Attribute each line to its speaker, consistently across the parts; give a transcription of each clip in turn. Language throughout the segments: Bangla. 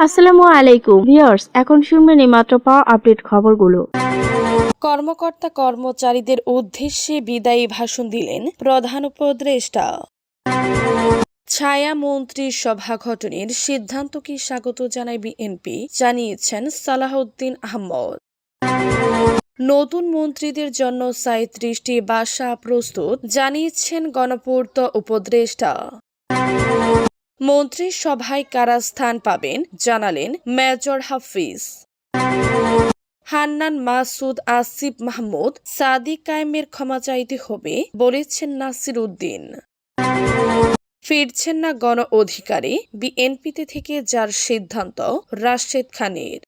Speaker 1: আসসালামু আলাইকুম ভিউয়ার্স, এখন শুনবেন এই মাত্র পাওয়া আপডেট খবরগুলো।
Speaker 2: কর্মকর্তা কর্মচারীদের উদ্দেশ্যে বিদায়ী ভাষণ দিলেন প্রধান উপদেষ্টা। ছায়া মন্ত্রীর সভা গঠনের সিদ্ধান্তকে স্বাগত জানায় বিএনপি, জানিয়েছেন সালাহউদ্দিন আহমদ। নতুন মন্ত্রীদের জন্য ৩৭টি বাসা প্রস্তুত, জানিয়েছেন গণপূর্ত উপদেষ্টা। মন্ত্রিসভায় কারা স্থান পাবেন জানালেন মেজর হাফিজ। হান্নান মাসুদ, আসিফ মাহমুদ, সাদিক কায়েমের ক্ষমা চাইতে হবে বলেছেন নাসির উদ্দিন। ফিরছেন না গণ অধিকারী, বিএনপিতে থেকে যার সিদ্ধান্ত রাশেদ খানের।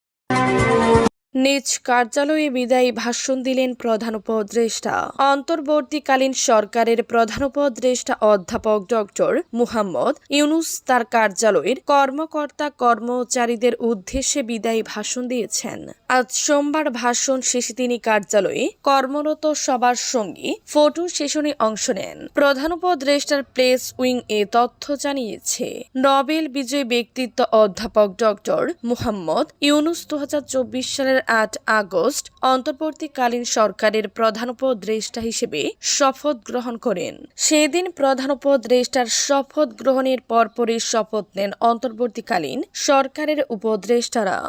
Speaker 2: নিজ কার্যালয়ে বিদায়ী ভাষণ দিলেন প্রধান উপদেষ্টা। অন্তর্বর্তীকালীন সরকারের প্রধান উপদেষ্টা অধ্যাপক ডক্টর মুহাম্মদ ইউনুস তার কার্যালয়ের কর্মকর্তা কর্মচারীদের উদ্দেশ্যে বিদায়ী ভাষণ দিয়েছেন। আজ সোমবার ভাষণ শেষে তিনি কার্যালয়ে কর্মরত সবার সঙ্গে ফটো সেশনে অংশ নেন। প্রধান উপদেষ্টার প্রেস উইং এ তথ্য জানিয়েছে। নোবেল বিজয়ী ব্যক্তিত্ব অধ্যাপক ডক্টর মুহাম্মদ ইউনুস ২০২৪ সালের ৮ আগস্ট অন্তর্বর্তীকালীন সরকারের প্রধান উপদেষ্টা হিসেবে শপথ গ্রহণ করেন। সেদিন প্রধান উপদেষ্টার শপথ গ্রহণের পরপরই শপথ নেন অন্তর্বর্তীকালীন সরকারের উপদেষ্টারা।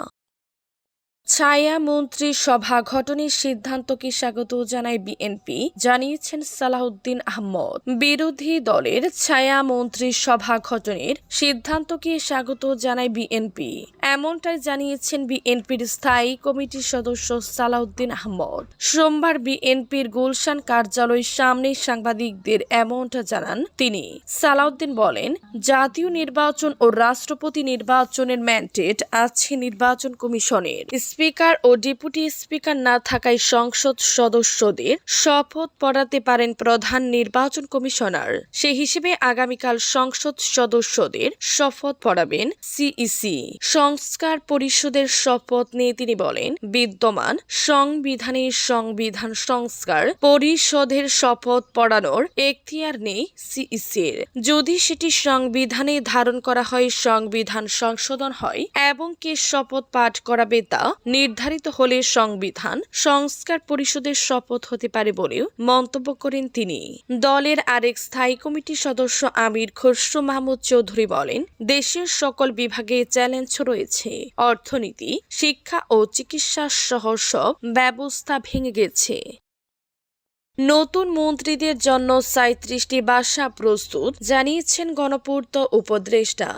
Speaker 2: ছায়া মন্ত্রী সভা গঠনের সিদ্ধান্তকে স্বাগত জানায় বিএনপি, জানিয়েছেন সালাহউদ্দিন আহমদ। বিরোধী দলের ছায়া মন্ত্রী সভা গঠনের সিদ্ধান্তকে স্বাগত জানায় বিএনপি, এমনটাই জানিয়েছেন বিএনপির স্থায়ী কমিটির সদস্য সালাহউদ্দিন আহমদ। সোমবার বিএনপির গুলশান কার্যালয়ের সামনে সাংবাদিকদের এমনটা জানান তিনি। সালাহউদ্দিন বলেন, জাতীয় নির্বাচন ও রাষ্ট্রপতি নির্বাচনের ম্যান্ডেট আছে নির্বাচন কমিশনের। স্পিকার ও ডেপুটি স্পিকার না থাকায় সংসদ সদস্যদের শপথ পড়াতে পারেন প্রধান নির্বাচন কমিশনার। সে হিসেবে আগামীকাল সংসদ সদস্যদের শপথ পড়াবেন সিইসি। সংস্কার পরিষদের শপথ নিয়ে তিনি বলেন, বিদ্যমান সংবিধানের সংবিধান সংস্কার পরিষদের শপথ পড়ানোর এখতিয়ার নেই সিইসির। যদি সেটি সংবিধানে ধারণ করা হয়, সংবিধান সংশোধন হয় এবং কে শপথ পাঠ করাবে তা নির্ধারিত হলে সংবিধান সংস্কার পরিষদের শপথ হতে পারে বলেও মন্তব্য করেন তিনি। দলের আরেক স্থায়ী কমিটির সদস্য আমির খসরু মাহমুদ চৌধুরী বলেন, দেশের সকল বিভাগে চ্যালেঞ্জ রয়েছে। অর্থনীতি, শিক্ষা ও চিকিৎসা সহ সব ব্যবস্থা ভেঙে গেছে। নতুন মন্ত্রীদের জন্য ৩৭টি বাসা প্রস্তুত, জানিয়েছেন গণপূর্ত উপদেষ্টা।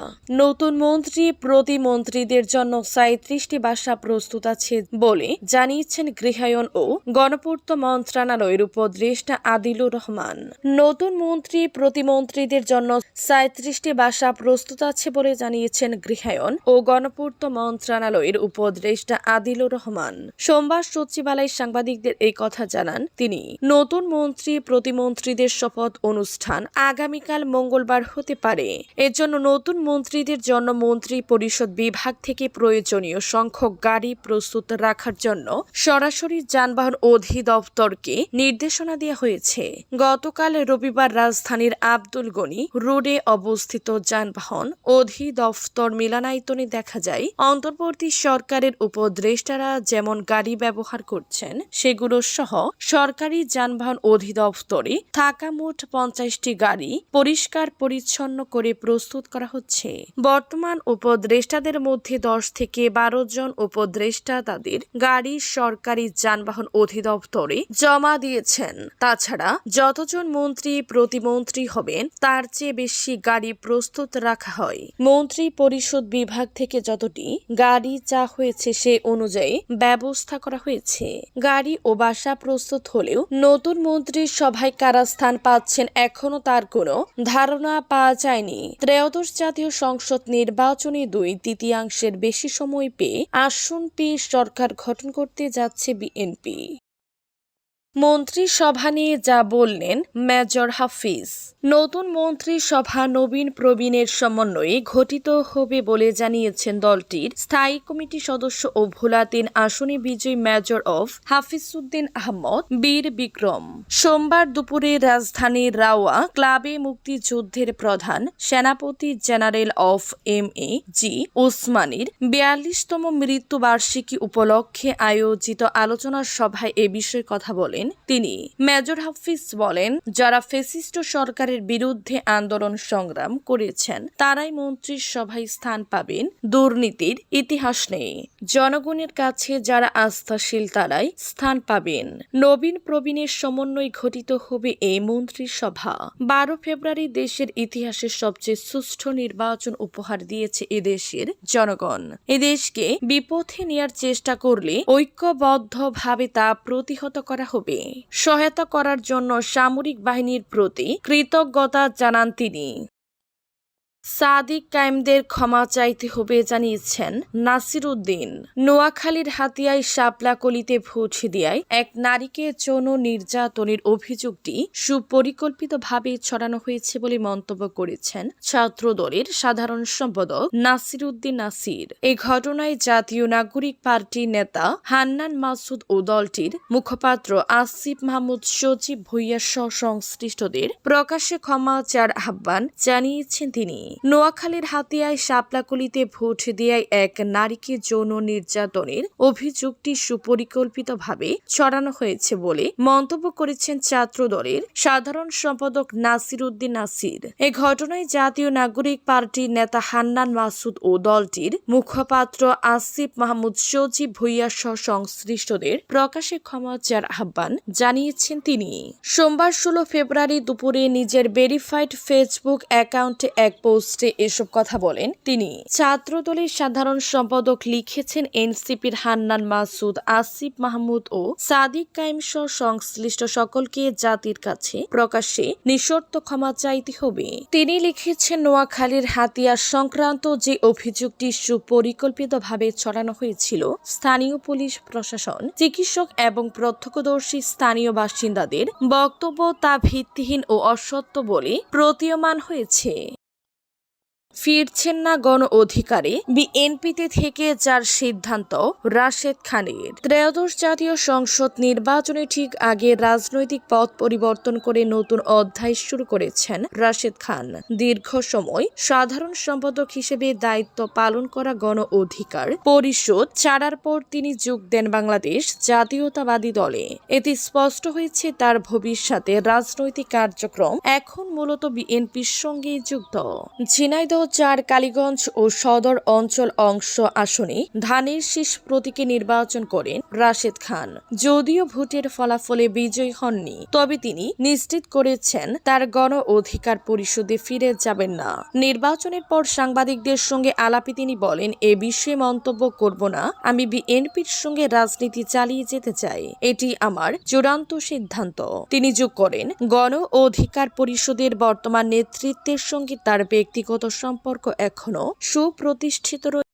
Speaker 2: নতুন মন্ত্রী প্রতিমন্ত্রীদের জন্য ৩৭টি বাসা প্রস্তুত আছে বলে জানিয়েছেন গৃহায়ন ও গণপূর্ত মন্ত্রণালয়ের উপদেষ্টা আদিলুর রহমান। নতুন মন্ত্রী প্রতিমন্ত্রীদের জন্য ৩৭টি বাসা প্রস্তুত আছে বলে জানিয়েছেন গৃহায়ন ও গণপূর্ত মন্ত্রণালয়ের উপদেষ্টা আদিলুর রহমান। সোমবার সচিবালয়ে সাংবাদিকদের এই কথা জানান তিনি। নতুন মন্ত্রী প্রতিমন্ত্রীদের শপথ অনুষ্ঠান আগামীকাল মঙ্গলবার হতে পারে। এর জন্য নতুন মন্ত্রীদের জন্য মন্ত্রী পরিষদ বিভাগ থেকে প্রয়োজনীয় সংখ্যক গাড়ি প্রস্তুত রাখার জন্য সরাসরি যানবাহন অধিদপ্তরকে নির্দেশনা দেওয়া হয়েছে। গতকাল রবিবার রাজধানীর আব্দুল গনি রোডে অবস্থিত যানবাহন অধিদপ্তর মিলনায়তনে দেখা যায় অন্তর্বর্তী সরকারের উপদেষ্টারা যেমন গাড়ি ব্যবহার করছেন সেগুলো সহ সরকারি যানবাহন অধিদপ্তরে থাকা মোট ৫০টি গাড়ি পরিষ্কার পরিচ্ছন্ন করে প্রস্তুত করা হচ্ছে। বর্তমান উপদেষ্টাদের মধ্যে ১০ থেকে ১২ জন উপদেষ্টা তাদের গাড়ি সরকারি যানবাহন অধিদপ্তরে জমা দিয়েছেন। তাছাড়া যতজন মন্ত্রী প্রতিমন্ত্রী হবেন তার চেয়ে বেশি গাড়ি প্রস্তুত রাখা হয়। মন্ত্রী পরিষদ বিভাগ থেকে যতটি গাড়ি চা হয়েছে সে অনুযায়ী ব্যবস্থা করা হয়েছে। গাড়ি ও বাসা প্রস্তুত হলেও নতুন মন্ত্রীর সভায় কারা স্থান পাচ্ছেন এখনো তার কোনো ধারণা পাওয়া যায়নি। ত্রয়োদশ জাতীয় সংসদ নির্বাচনে ২/৩ বেশি সময় পেয়ে আসন পেয়ে সরকার গঠন করতে যাচ্ছে বিএনপি। মন্ত্রিসভা নিয়ে যা বললেন মেজর হাফিজ। নতুন মন্ত্রিসভা নবীন প্রবীণের সমন্বয়ে গঠিত হবে বলে জানিয়েছেন দলটির স্থায়ী কমিটি সদস্য ও ভোলা ৩ আসনে বিজয়ী মেজর অফ হাফিজউদ্দিন আহমদ বীর বিক্রম। সোমবার দুপুরে রাজধানীর রাওয়া ক্লাবে মুক্তিযুদ্ধের প্রধান সেনাপতি জেনারেল অফ MAG ওসমানীর ৪২তম মৃত্যুবার্ষিকী উপলক্ষে আয়োজিত আলোচনা সভায় এ বিষয়ে কথা বলেন তিনি। মেজর হাফিজ বলেন, যারা ফ্যাসিস্ট সরকারের বিরুদ্ধে আন্দোলন সংগ্রাম করেছেন তারাই মন্ত্রিসভায় স্থান পাবেন। দুর্নীতির ইতিহাস নেই। জনগণের কাছে যারা আস্থাশীল তারাই স্থান পাবেন। নবীন প্রবীণের সমন্বয়ে গঠিত হবে এই মন্ত্রিসভা। ১২ ফেব্রুয়ারি দেশের ইতিহাসের সবচেয়ে সুষ্ঠু নির্বাচন উপহার দিয়েছে এদেশের জনগণ। এদেশকে বিপথে নেয়ার চেষ্টা করলে ঐক্যবদ্ধভাবে তা প্রতিহত করা হবে। সহায়তা করার জন্য সামরিক বাহিনীর প্রতি কৃতজ্ঞতা জানান তিনি। সাদিক কায়েমদের ক্ষমা চাইতে হবে জানিয়েছেন নাসির উদ্দিন। নোয়াখালীর হাতিয়ায় শাপলাকলিতে ভোট দেওয়ায় এক নারীকে যৌন নির্যাতনের অভিযোগটি সুপরিকল্পিতভাবে ছড়ানো হয়েছে বলে মন্তব্য করেছেন ছাত্রদলের সাধারণ সম্পাদক নাসির উদ্দিন নাসির। এই ঘটনায় জাতীয় নাগরিক পার্টির নেতা হান্নান মাসুদ ও দলটির মুখপাত্র আসিফ মাহমুদ সজীব ভুইয়া সহ সংশ্লিষ্টদের প্রকাশ্যে ক্ষমা চার আহ্বান জানিয়েছেন তিনি। নোয়াখালীর হাতিয়ায় শাপলাকলিতে ভোট দেওয়ায় এক নারীকে যৌন নির্যাতনের অভিযোগটি সুপরিকল্পিতভাবে ছড়ানো হয়েছে বলে মন্তব্য করেছেন ছাত্রদলের সাধারণ সম্পাদক নাসির উদ্দিন নাসির। এ ঘটনায় জাতীয় নাগরিক পার্টির নেতা হান্নান মাসুদ ও দলটির মুখপাত্র আসিফ মাহমুদ সজীব ভুইয়া সহ সংশ্লিষ্টদের প্রকাশ্যে ক্ষমা চার আহ্বান জানিয়েছেন তিনি। সোমবার ১৬ ফেব্রুয়ারি দুপুরে নিজের ভেরিফাইড ফেসবুক অ্যাকাউন্টে এক পোস্টে এসব কথা বলেন তিনি। ছাত্রদলের সাধারণ সম্পাদক লিখেছেন, এনসিপির হান্নান মাসুদ, আসিফ মাহমুদ ও সাদিক কায়েম সহ সংশ্লিষ্ট সকলকে জাতির কাছে প্রকাশ্যে নিঃশর্ত ক্ষমা চাইতে হবে। তিনি লিখেছেন, নোয়াখালীর হাতিয়া সংক্রান্ত যে অভিযোগটি সুপরিকল্পিতভাবে ছড়ানো হয়েছিল, স্থানীয় পুলিশ প্রশাসন, চিকিৎসক এবং প্রত্যক্ষদর্শী স্থানীয় বাসিন্দাদের বক্তব্য তা ভিত্তিহীন ও অসত্য বলে প্রতীয়মান হয়েছে। ফিরছেন না গণ অধিকারে, বিএনপিতে থেকে যার সিদ্ধান্ত রাশেদ খানের। ত্রয়োদশ জাতীয় সংসদ নির্বাচনে ঠিক আগে রাজনৈতিক পথ পরিবর্তন করে নতুন অধ্যায় শুরু করেছেন রাশেদ খান। দীর্ঘ সময় সাধারণ সম্পাদক হিসেবে দায়িত্ব পালন করা গণ অধিকার পরিষদ ছাড়ার পর তিনি যোগ দেন বাংলাদেশ জাতীয়তাবাদী দলে। এতে স্পষ্ট হয়েছে তার ভবিষ্যতে রাজনৈতিক কার্যক্রম এখন মূলত বিএনপির সঙ্গেই যুক্ত। ঝিনাইদহ ৪ কালীগঞ্জ ও সদর অঞ্চল অংশ আসনে ধানের শীষ প্রতীকে নির্বাচন করেন রাশেদ খান। যদিও ভোটের ফলাফলে বিজয়ী হননি, তবে তিনি নিশ্চিত করেছেন তার গণ অধিকার পরিষদে ফিরে যাবেন না। নির্বাচনের পর সাংবাদিকদের সঙ্গে আলাপে তিনি বলেন, এ বিষয়ে মন্তব্য করব না। আমি বিএনপির সঙ্গে রাজনীতি চালিয়ে যেতে চাই, এটি আমার চূড়ান্ত সিদ্ধান্ত। তিনি যোগ করেন, গণ অধিকার পরিষদের বর্তমান নেতৃত্বের সঙ্গে তার ব্যক্তিগত সম্পর্ক এখনো সুপ্রতিষ্ঠিত রয়েছে।